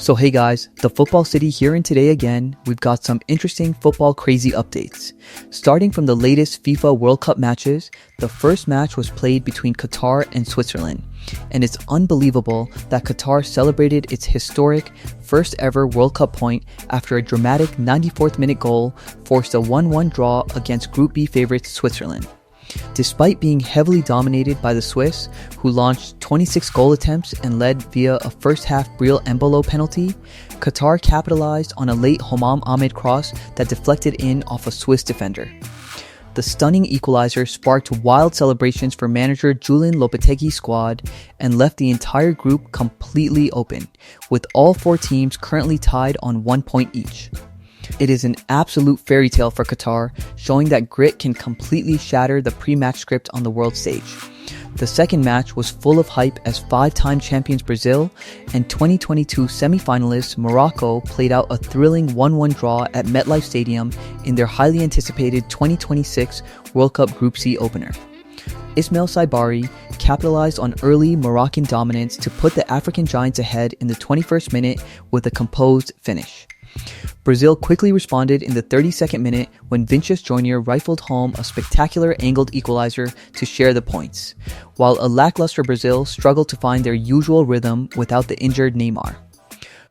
So hey guys, the Football City here, and today again, we've got some interesting football crazy updates. Starting from the latest FIFA World Cup matches, the first match was played between Qatar and Switzerland. And it's unbelievable that Qatar celebrated its historic first ever World Cup point after a dramatic 94th minute goal forced a 1-1 draw against Group B favorites Switzerland. Despite being heavily dominated by the Swiss, who launched 26 goal attempts and led via a first-half Breel Embolo penalty, Qatar capitalized on a late Homam Ahmed cross that deflected in off a Swiss defender. The stunning equalizer sparked wild celebrations for manager Julian Lopetegui's squad and left the entire group completely open, with all four teams currently tied on 1 point each. It is an absolute fairy tale for Qatar, showing that grit can completely shatter the pre-match script on the world stage. The second match was full of hype as five-time champions Brazil and 2022 semi-finalists Morocco played out a thrilling 1-1 draw at MetLife Stadium in their highly anticipated 2026 World Cup Group C opener. Ismail Saibari capitalized on early Moroccan dominance to put the African Giants ahead in the 21st minute with a composed finish. Brazil quickly responded in the 32nd minute when Vinicius Jr. rifled home a spectacular angled equalizer to share the points, while a lackluster Brazil struggled to find their usual rhythm without the injured Neymar.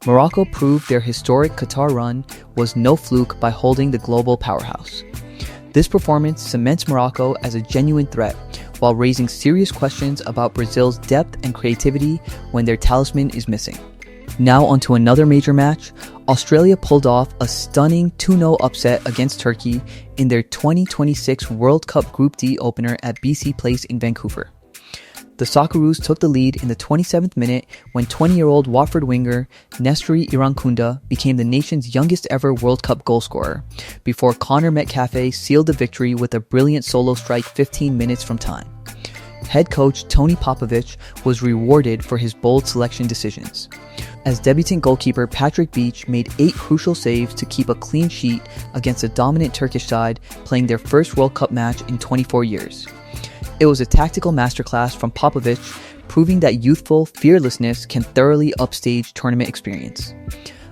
Morocco proved their historic Qatar run was no fluke by holding the global powerhouse. This performance cements Morocco as a genuine threat, while raising serious questions about Brazil's depth and creativity when their talisman is missing. Now onto another major match. Australia pulled off a stunning 2-0 upset against Turkey in their 2026 World Cup Group D opener at BC Place in Vancouver. The Socceroos took the lead in the 27th minute when 20-year-old Watford winger Nestori Irankunda became the nation's youngest ever World Cup goalscorer, before Connor Metcalfe sealed the victory with a brilliant solo strike 15 minutes from time. Head coach Tony Popovic was rewarded for his bold selection decisions, as debutant goalkeeper Patrick Beach made 8 crucial saves to keep a clean sheet against a dominant Turkish side playing their first World Cup match in 24 years. It was a tactical masterclass from Popovic, proving that youthful fearlessness can thoroughly upstage tournament experience.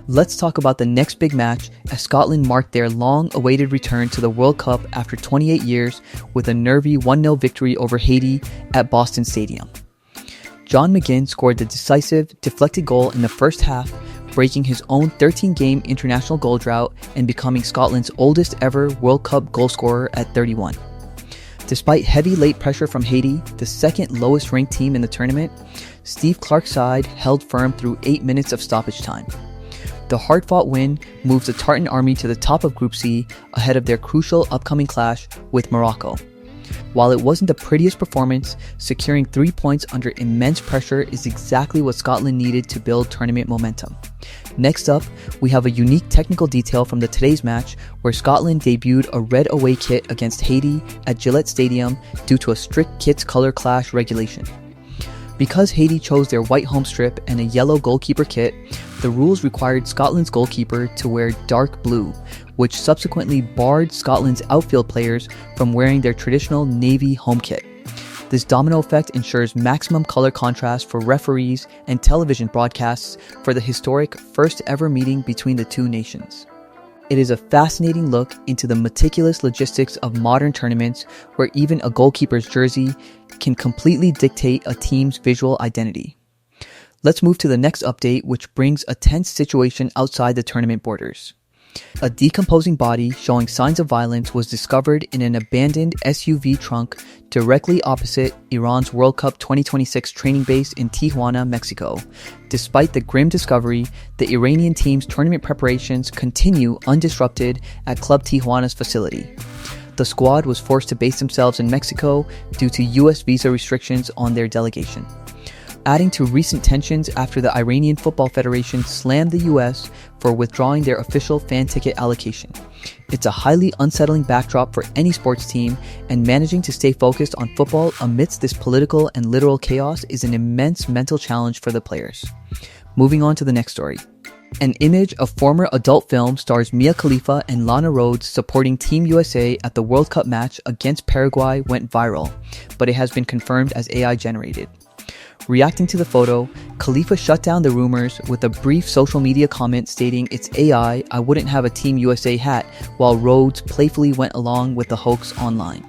Let's talk about the next big match as Scotland marked their long-awaited return to the World Cup after 28 years with a nervy 1-0 victory over Haiti at Boston Stadium. John McGinn scored the decisive, deflected goal in the first half, breaking his own 13-game international goal drought and becoming Scotland's oldest ever World Cup goalscorer at 31. Despite heavy late pressure from Haiti, the second lowest ranked team in the tournament, Steve Clark's side held firm through 8 minutes of stoppage time. The hard-fought win moves the Tartan Army to the top of Group C ahead of their crucial upcoming clash with Morocco. While it wasn't the prettiest performance, securing 3 points under immense pressure is exactly what Scotland needed to build tournament momentum. Next up, we have a unique technical detail from the today's match where Scotland debuted a red away kit against Haiti at Gillette Stadium due to a strict kits color clash regulation. Because Haiti chose their white home strip and a yellow goalkeeper kit, the rules required Scotland's goalkeeper to wear dark blue, which subsequently barred Scotland's outfield players from wearing their traditional navy home kit. This domino effect ensures maximum color contrast for referees and television broadcasts for the historic first ever meeting between the two nations. It is a fascinating look into the meticulous logistics of modern tournaments where even a goalkeeper's jersey can completely dictate a team's visual identity. Let's move to the next update, which brings a tense situation outside the tournament borders. A decomposing body showing signs of violence was discovered in an abandoned SUV trunk directly opposite Iran's World Cup 2026 training base in Tijuana, Mexico. Despite the grim discovery, the Iranian team's tournament preparations continue undisrupted at Club Tijuana's facility. The squad was forced to base themselves in Mexico due to US visa restrictions on their delegation, adding to recent tensions after the Iranian Football Federation slammed the US for withdrawing their official fan ticket allocation. It's a highly unsettling backdrop for any sports team, and managing to stay focused on football amidst this political and literal chaos is an immense mental challenge for the players. Moving on to the next story. An image of former adult film stars Mia Khalifa and Lana Rhoades supporting Team USA at the World Cup match against Paraguay went viral, but it has been confirmed as AI generated. Reacting to the photo, Khalifa shut down the rumors with a brief social media comment stating, "It's AI, I wouldn't have a Team USA hat," while Rhodes playfully went along with the hoax online.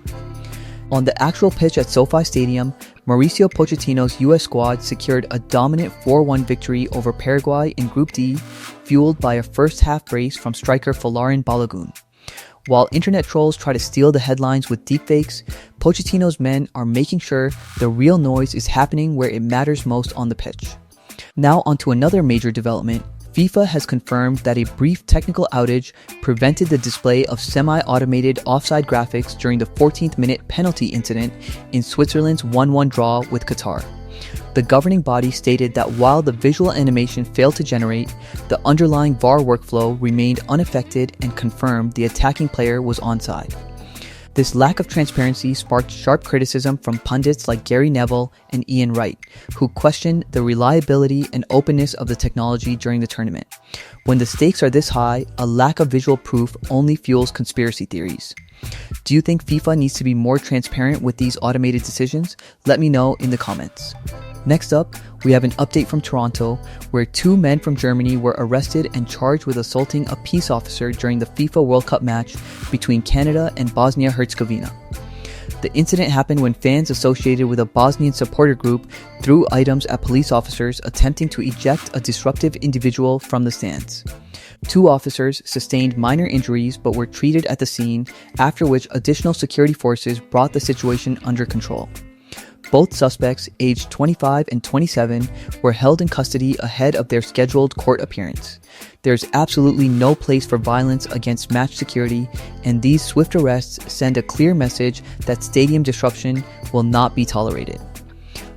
On the actual pitch at SoFi Stadium, Mauricio Pochettino's US squad secured a dominant 4-1 victory over Paraguay in Group D, fueled by a first-half brace from striker Folarin Balogun. While internet trolls try to steal the headlines with deepfakes, Pochettino's men are making sure the real noise is happening where it matters most on the pitch. Now onto another major development. FIFA has confirmed that a brief technical outage prevented the display of semi-automated offside graphics during the 14th minute penalty incident in Switzerland's 1-1 draw with Qatar. The governing body stated that while the visual animation failed to generate, the underlying VAR workflow remained unaffected and confirmed the attacking player was onside. This lack of transparency sparked sharp criticism from pundits like Gary Neville and Ian Wright, who questioned the reliability and openness of the technology during the tournament. When the stakes are this high, a lack of visual proof only fuels conspiracy theories. Do you think FIFA needs to be more transparent with these automated decisions? Let me know in the comments. Next up, we have an update from Toronto, where 2 men from Germany were arrested and charged with assaulting a peace officer during the FIFA World Cup match between Canada and Bosnia-Herzegovina. The incident happened when fans associated with a Bosnian supporter group threw items at police officers attempting to eject a disruptive individual from the stands. 2 officers sustained minor injuries but were treated at the scene, after which additional security forces brought the situation under control. Both suspects, aged 25 and 27, were held in custody ahead of their scheduled court appearance. There's absolutely no place for violence against match security, and these swift arrests send a clear message that stadium disruption will not be tolerated.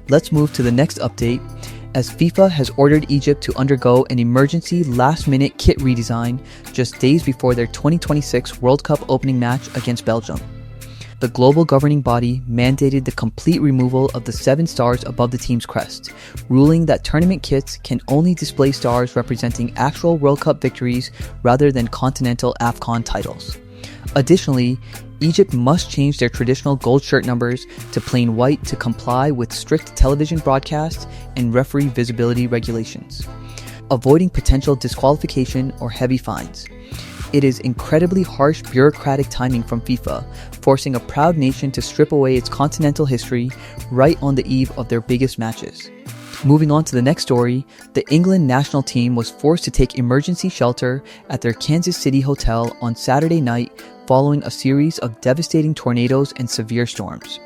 Let's move to the next update, as FIFA has ordered Egypt to undergo an emergency last-minute kit redesign just days before their 2026 World Cup opening match against Belgium. The global governing body mandated the complete removal of the 7 stars above the team's crest, ruling that tournament kits can only display stars representing actual World Cup victories rather than continental AFCON titles. Additionally, Egypt must change their traditional gold shirt numbers to plain white to comply with strict television broadcast and referee visibility regulations, avoiding potential disqualification or heavy fines. It is incredibly harsh bureaucratic timing from FIFA, forcing a proud nation to strip away its continental history right on the eve of their biggest matches. Moving on to the next story, the England national team was forced to take emergency shelter at their Kansas City hotel on Saturday night following a series of devastating tornadoes and severe storms.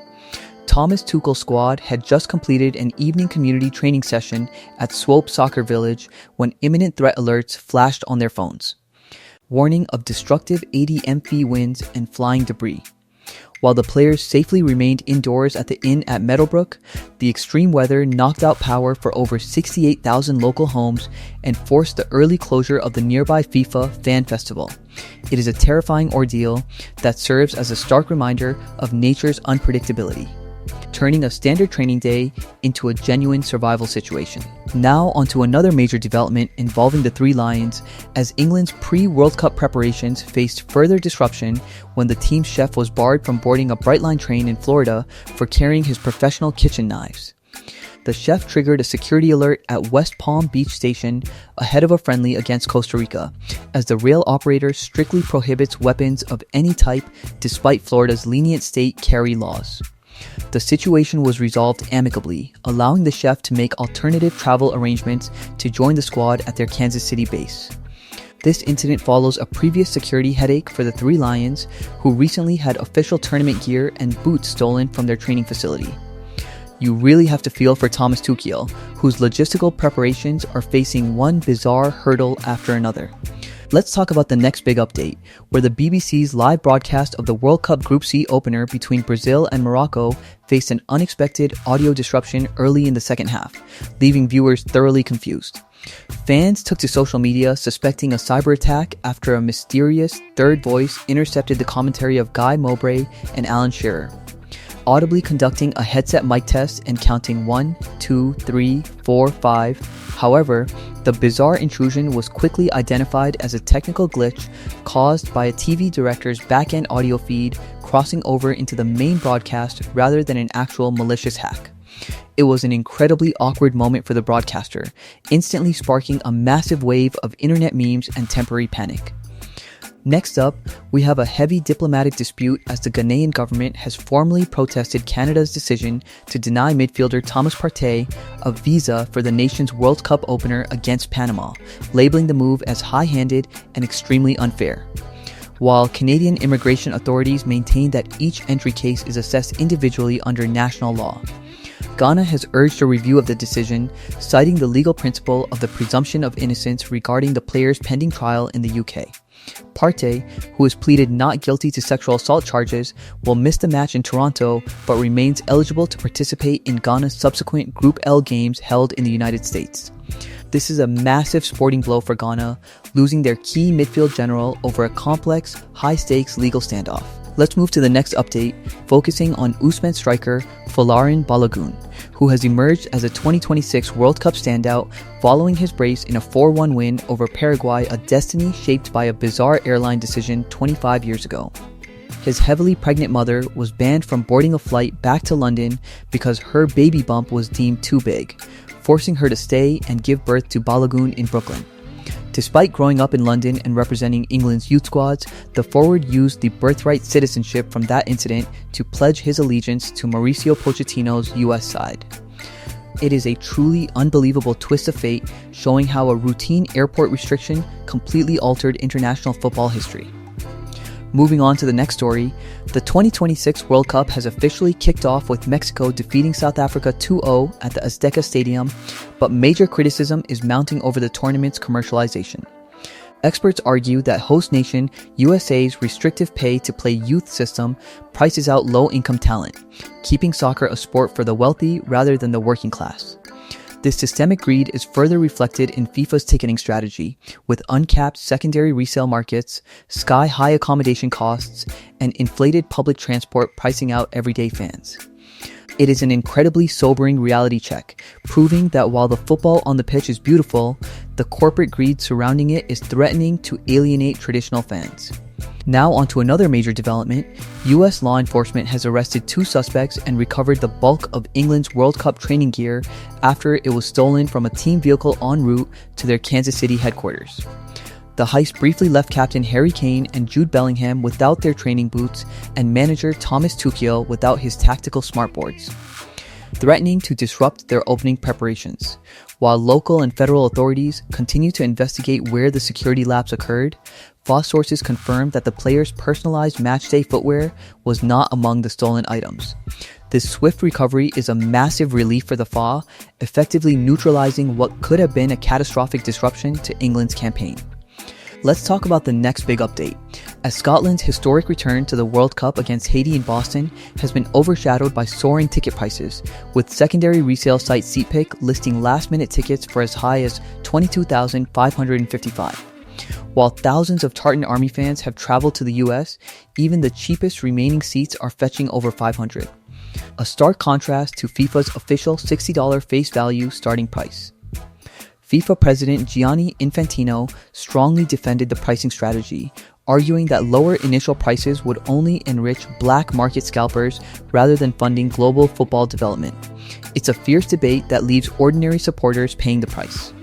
Thomas Tuchel's squad had just completed an evening community training session at Swope Soccer Village when imminent threat alerts flashed on their phones, warning of destructive 80 mph winds and flying debris. While the players safely remained indoors at the inn at Meadowbrook, the extreme weather knocked out power for over 68,000 local homes and forced the early closure of the nearby FIFA Fan Festival. It is a terrifying ordeal that serves as a stark reminder of nature's unpredictability, turning a standard training day into a genuine survival situation. Now onto another major development involving the Three Lions, as England's pre-World Cup preparations faced further disruption when the team's chef was barred from boarding a Brightline train in Florida for carrying his professional kitchen knives. The chef triggered a security alert at West Palm Beach Station ahead of a friendly against Costa Rica, as the rail operator strictly prohibits weapons of any type despite Florida's lenient state carry laws. The situation was resolved amicably, allowing the chef to make alternative travel arrangements to join the squad at their Kansas City base. This incident follows a previous security headache for the Three Lions, who recently had official tournament gear and boots stolen from their training facility. You really have to feel for Thomas Tuchel, whose logistical preparations are facing one bizarre hurdle after another. Let's talk about the next big update, where the BBC's live broadcast of the World Cup Group C opener between Brazil and Morocco faced an unexpected audio disruption early in the second half, leaving viewers thoroughly confused. Fans took to social media suspecting a cyber attack after a mysterious third voice intercepted the commentary of Guy Mowbray and Alan Shearer, audibly conducting a headset mic test and counting 1, 2, 3, 4, 5. However, the bizarre intrusion was quickly identified as a technical glitch caused by a TV director's back-end audio feed crossing over into the main broadcast rather than an actual malicious hack. It was an incredibly awkward moment for the broadcaster, instantly sparking a massive wave of internet memes and temporary panic. Next up, we have a heavy diplomatic dispute as the Ghanaian government has formally protested Canada's decision to deny midfielder Thomas Partey a visa for the nation's World Cup opener against Panama, labeling the move as high-handed and extremely unfair. While Canadian immigration authorities maintain that each entry case is assessed individually under national law, Ghana has urged a review of the decision, citing the legal principle of the presumption of innocence regarding the player's pending trial in the UK. Partey, who has pleaded not guilty to sexual assault charges, will miss the match in Toronto but remains eligible to participate in Ghana's subsequent Group L games held in the United States. This is a massive sporting blow for Ghana, losing their key midfield general over a complex, high-stakes legal standoff. Let's move to the next update, focusing on USMNT striker Folarin Balogun, who has emerged as a 2026 World Cup standout following his brace in a 4-1 win over Paraguay, a destiny shaped by a bizarre airline decision 25 years ago. His heavily pregnant mother was banned from boarding a flight back to London because her baby bump was deemed too big, forcing her to stay and give birth to Balogun in Brooklyn. Despite growing up in London and representing England's youth squads, the forward used the birthright citizenship from that incident to pledge his allegiance to Mauricio Pochettino's US side. It is a truly unbelievable twist of fate, showing how a routine airport restriction completely altered international football history. Moving on to the next story, the 2026 World Cup has officially kicked off with Mexico defeating South Africa 2-0 at the Azteca Stadium, but major criticism is mounting over the tournament's commercialization. Experts argue that host nation USA's restrictive pay to play youth system prices out low-income talent, keeping soccer a sport for the wealthy rather than the working class. This systemic greed is further reflected in FIFA's ticketing strategy, with uncapped secondary resale markets, sky-high accommodation costs, and inflated public transport pricing out everyday fans. It is an incredibly sobering reality check, proving that while the football on the pitch is beautiful, the corporate greed surrounding it is threatening to alienate traditional fans. Now onto another major development, US law enforcement has arrested 2 suspects and recovered the bulk of England's World Cup training gear after it was stolen from a team vehicle en route to their Kansas City headquarters. The heist briefly left captain Harry Kane and Jude Bellingham without their training boots and manager Thomas Tuchel without his tactical smartboards, threatening to disrupt their opening preparations. While local and federal authorities continue to investigate where the security lapse occurred, FOS sources confirmed that the players' personalized matchday footwear was not among the stolen items. This swift recovery is a massive relief for the FA, effectively neutralizing what could have been a catastrophic disruption to England's campaign. Let's talk about the next big update, as Scotland's historic return to the World Cup against Haiti in Boston has been overshadowed by soaring ticket prices, with secondary resale site SeatPick listing last-minute tickets for as high as $22,555. While thousands of Tartan Army fans have traveled to the US, even the cheapest remaining seats are fetching over $500. A stark contrast to FIFA's official $60 face value starting price. FIFA President Gianni Infantino strongly defended the pricing strategy, arguing that lower initial prices would only enrich black market scalpers rather than funding global football development. It's a fierce debate that leaves ordinary supporters paying the price.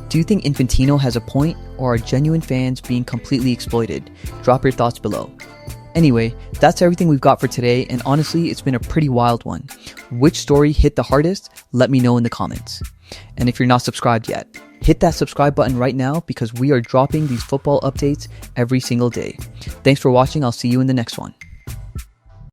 Do you think Infantino has a point, or are genuine fans being completely exploited? Drop your thoughts below. Anyway, that's everything we've got for today, and honestly, it's been a pretty wild one. Which story hit the hardest? Let me know in the comments. And if you're not subscribed yet, hit that subscribe button right now because we are dropping these football updates every single day. Thanks for watching. I'll see you in the next one.